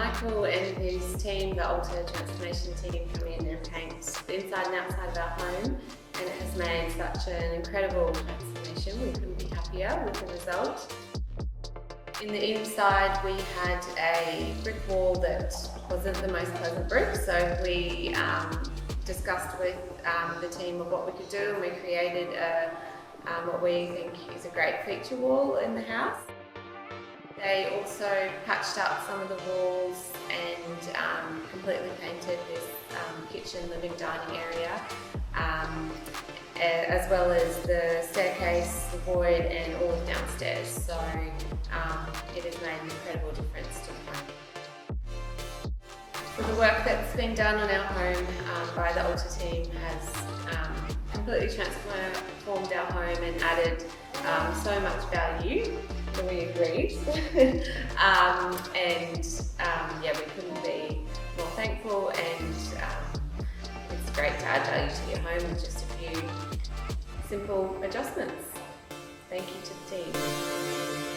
Michael and his team, the Alter Transformation team, come in and paint inside and outside of our home, and it has made such an incredible transformation. We couldn't be happier with the result. In the inside we had a brick wall that wasn't the most pleasant brick, so we discussed with the team of what we could do, and we created what we think is a great feature wall in the house. They also patched up some of the walls and completely painted this kitchen, living, dining area, as well as the staircase, the void, and all of downstairs. So it has made an incredible difference to the home. So the work that's been done on our home by the Alter team has completely transformed our home and added so much value. So we agreed. Yeah, we couldn't be more thankful, and it's great to add value to your home with just a few simple adjustments. Thank you to the team.